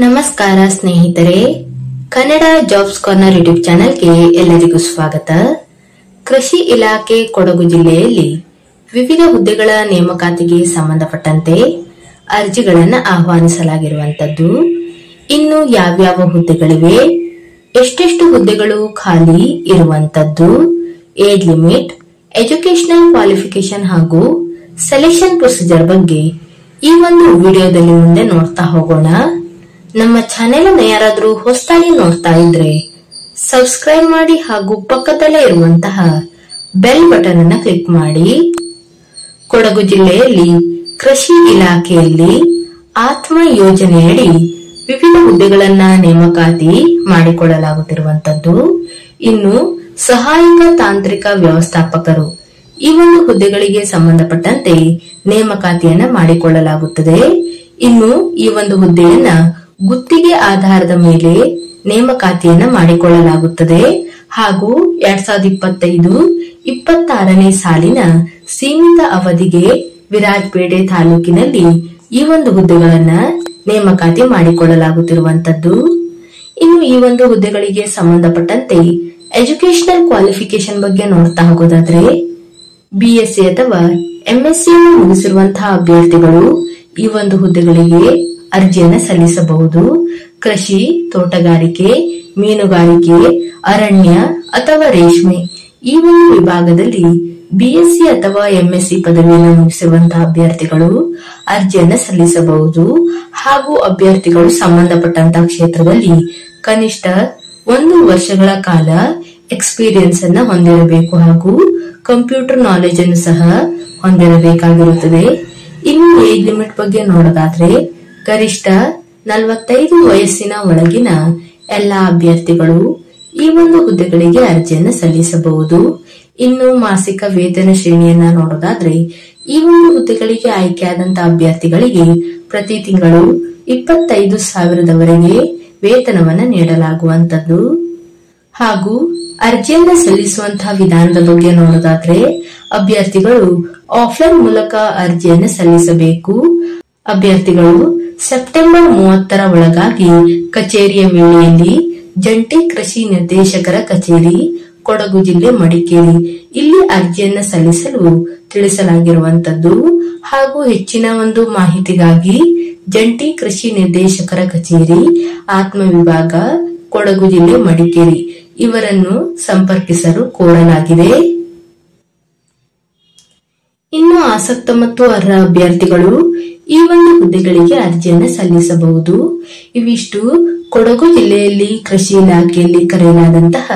ನಮಸ್ಕಾರ ಸ್ನೇಹಿತರೆ, Kannada jobs corner YouTube ಚಾನೆಲ್ಗೆ ಎಲ್ಲರಿಗೂ ಸ್ವಾಗತ. ಕೃಷಿ ಇಲಾಖೆ ಕೊಡಗು ಜಿಲ್ಲೆಯಲ್ಲಿ ವಿವಿಧ ಹುದ್ದೆಗಳ ನೇಮಕಾತಿಗೆ ಸಂಬಂಧಪಟ್ಟಂತೆ ಅರ್ಜಿಗಳನ್ನು ಆಹ್ವಾನಿಸಲಾಗಿರುವಂತದ್ದು. ಇನ್ನು ಯಾವ್ಯಾವ ಹುದ್ದೆಗಳಿವೆ, ಎಷ್ಟೆಷ್ಟು ಹುದ್ದೆಗಳು ಖಾಲಿ ಇರುವಂತದ್ದು, ಏಜ್ ಲಿಮಿಟ್, ಎಜುಕೇಶನಲ್ ಕ್ವಾಲಿಫಿಕೇಶನ್ ಹಾಗೂ ಸೆಲೆಕ್ಷನ್ ಪ್ರೊಸೀಜರ್ ಬಗ್ಗೆ ಈ ಒಂದು ವಿಡಿಯೋದಲ್ಲಿ ಮುಂದೆ ನೋಡ್ತಾ ಹೋಗೋಣ. ನಮ್ಮ ಚಾನೆಲ್ ಅನ್ನು ಯಾರಾದ್ರೂ ಹೊಸದಾಗಿ ನೋಡ್ತಾ ಇದ್ರೆ ಸಬ್ಸ್ಕ್ರೈಬ್ ಮಾಡಿ ಹಾಗೂ ಪಕ್ಕದಲ್ಲೇ ಇರುವಂತಹ ಬೆಲ್ ಬಟನ್ ಅನ್ನು ಕ್ಲಿಕ್ ಮಾಡಿ. ಕೊಡಗು ಜಿಲ್ಲೆಯಲ್ಲಿ ಕೃಷಿ ಇಲಾಖೆಯಲ್ಲಿ ಆತ್ಮ ಯೋಜನೆಯಡಿ ವಿವಿಧ ಹುದ್ದೆಗಳನ್ನ ನೇಮಕಾತಿ ಮಾಡಿಕೊಳ್ಳಲಾಗುತ್ತಿರುವಂತದ್ದು. ಇನ್ನು ಸಹಾಯಕ ತಾಂತ್ರಿಕ ವ್ಯವಸ್ಥಾಪಕರು ಈ ಒಂದು ಹುದ್ದೆಗಳಿಗೆ ಸಂಬಂಧಪಟ್ಟಂತೆ ನೇಮಕಾತಿಯನ್ನ ಮಾಡಿಕೊಳ್ಳಲಾಗುತ್ತದೆ. ಇನ್ನು ಈ ಒಂದು ಹುದ್ದೆಯನ್ನ ಗುತ್ತಿಗೆ ಆಧಾರದ ಮೇಲೆ ನೇಮಕಾತಿಯನ್ನ ಮಾಡಿಕೊಳ್ಳಲಾಗುತ್ತದೆ ಹಾಗೂ 2025-26ನೇ ಸಾಲಿನ ಸೀಮಿತ ಅವಧಿಗೆ ವಿರಾಜಪೇಟೆ ತಾಲೂಕಿನಲ್ಲಿ ಈ ಒಂದು ಹುದ್ದೆಗಳನ್ನ ನೇಮಕಾತಿ ಮಾಡಿಕೊಳ್ಳಲಾಗುತ್ತಿರುವಂತದ್ದು. ಇನ್ನು ಈ ಒಂದು ಹುದ್ದೆಗಳಿಗೆ ಸಂಬಂಧಪಟ್ಟಂತೆ ಎಜುಕೇಶನಲ್ ಕ್ವಾಲಿಫಿಕೇಶನ್ ಬಗ್ಗೆ ನೋಡ್ತಾ ಹೋಗೋದಾದ್ರೆ BSc ಅಥವಾ MSc ಮುಗಿಸಿರುವಂತಹ ಅಭ್ಯರ್ಥಿಗಳು ಈ ಒಂದು ಹುದ್ದೆಗಳಿಗೆ ಅರ್ಜಿಯನ್ನು ಸಲ್ಲಿಸಬಹುದು. ಕೃಷಿ, ತೋಟಗಾರಿಕೆ, ಮೀನುಗಾರಿಕೆ, ಅರಣ್ಯ ಅಥವಾ ರೇಷ್ಮೆ ಈ ಒಂದು ವಿಭಾಗದಲ್ಲಿ BSc ಅಥವಾ MSc ಪದವಿಯನ್ನು ಮುಗಿಸಿರುವಂತಹ ಅಭ್ಯರ್ಥಿಗಳು ಅರ್ಜಿಯನ್ನು ಸಲ್ಲಿಸಬಹುದು ಹಾಗೂ ಅಭ್ಯರ್ಥಿಗಳು ಸಂಬಂಧಪಟ್ಟಂತಹ ಕ್ಷೇತ್ರದಲ್ಲಿ ಕನಿಷ್ಠ 1 ವರ್ಷಗಳ ಕಾಲ ಎಕ್ಸ್ಪೀರಿಯನ್ಸ್ ಅನ್ನ ಹೊಂದಿರಬೇಕು ಹಾಗೂ ಕಂಪ್ಯೂಟರ್ ನಾಲೆಜ್ ಅನ್ನು ಸಹ ಹೊಂದಿರಬೇಕಾಗಿರುತ್ತದೆ. ಇನ್ನು ಏಜ್ ಲಿಮಿಟ್ ಬಗ್ಗೆ ನೋಡೋದಾದ್ರೆ ಗರಿಷ್ಠ 45 ವಯಸ್ಸಿನ ಒಳಗಿನ ಎಲ್ಲಾ ಅಭ್ಯರ್ಥಿಗಳು ಈ ಒಂದು ಹುದ್ದೆಗಳಿಗೆ ಅರ್ಜಿಯನ್ನು ಸಲ್ಲಿಸಬಹುದು. ಇನ್ನು ಮಾಸಿಕ ವೇತನ ಶ್ರೇಣಿಯನ್ನ ನೋಡೋದಾದ್ರೆ ಈ ಒಂದು ಹುದ್ದೆಗಳಿಗೆ ಆಯ್ಕೆಯಾದಂತಹ ಅಭ್ಯರ್ಥಿಗಳಿಗೆ ಪ್ರತಿ ತಿಂಗಳು 25,000ವರೆಗೆ ವೇತನವನ್ನ ನೀಡಲಾಗುವಂತದ್ದು. ಹಾಗೂ ಅರ್ಜಿಯನ್ನ ಸಲ್ಲಿಸುವಂತಹ ವಿಧಾನದ ಬಗ್ಗೆ ನೋಡೋದಾದ್ರೆ ಅಭ್ಯರ್ಥಿಗಳು ಆಫ್ಲೈನ್ ಮೂಲಕ ಅರ್ಜಿಯನ್ನು ಸಲ್ಲಿಸಬೇಕು. ಅಭ್ಯರ್ಥಿಗಳು ಸೆಪ್ಟೆಂಬರ್ 30ರ ಒಳಗಾಗಿ ಕಚೇರಿಯ ವೇಳೆಯಲ್ಲಿ ಜಂಟಿ ಕೃಷಿ ನಿರ್ದೇಶಕರ ಕಚೇರಿ, ಕೊಡಗು ಜಿಲ್ಲೆ, ಮಡಿಕೇರಿ ಇಲ್ಲಿ ಅರ್ಜಿಯನ್ನ ಸಲ್ಲಿಸಲು ತಿಳಿಸಲಾಗಿರುವಂತದ್ದು. ಹಾಗೂ ಹೆಚ್ಚಿನ ಒಂದು ಮಾಹಿತಿಗಾಗಿ ಜಂಟಿ ಕೃಷಿ ನಿರ್ದೇಶಕರ ಕಚೇರಿ, ಆತ್ಮ ವಿಭಾಗ, ಕೊಡಗು ಜಿಲ್ಲೆ, ಮಡಿಕೇರಿ ಇವರನ್ನು ಸಂಪರ್ಕಿಸಲು ಕೋರಲಾಗಿದೆ. ಇನ್ನು ಆಸಕ್ತ ಮತ್ತು ಅರ್ಹ ಅಭ್ಯರ್ಥಿಗಳು ಈ ಒಂದು ಹುದ್ದೆಗಳಿಗೆ ಅರ್ಜಿಯನ್ನು ಸಲ್ಲಿಸಬಹುದು. ಇವಿಷ್ಟು ಕೊಡಗು ಜಿಲ್ಲೆಯಲ್ಲಿ ಕೃಷಿ ಇಲಾಖೆಯಲ್ಲಿ ಕರೆಯಲಾದಂತಹ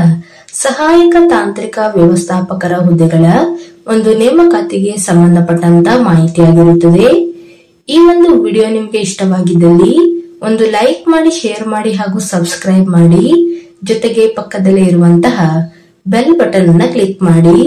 ಸಹಾಯಕ ತಾಂತ್ರಿಕ ವ್ಯವಸ್ಥಾಪಕರ ಹುದ್ದೆಗಳ ಒಂದು ನೇಮಕಾತಿಗೆ ಸಂಬಂಧಪಟ್ಟಂತಹ ಮಾಹಿತಿಯಾಗಿರುತ್ತದೆ. ಈ ಒಂದು ವಿಡಿಯೋ ನಿಮ್ಗೆ ಇಷ್ಟವಾಗಿದ್ದಲ್ಲಿ ಒಂದು ಲೈಕ್ ಮಾಡಿ, ಶೇರ್ ಮಾಡಿ ಹಾಗೂ ಸಬ್ಸ್ಕ್ರೈಬ್ ಮಾಡಿ. ಜೊತೆಗೆ ಪಕ್ಕದಲ್ಲೇ ಇರುವಂತಹ ಬೆಲ್ ಬಟನ್ ಅನ್ನ ಕ್ಲಿಕ್ ಮಾಡಿ.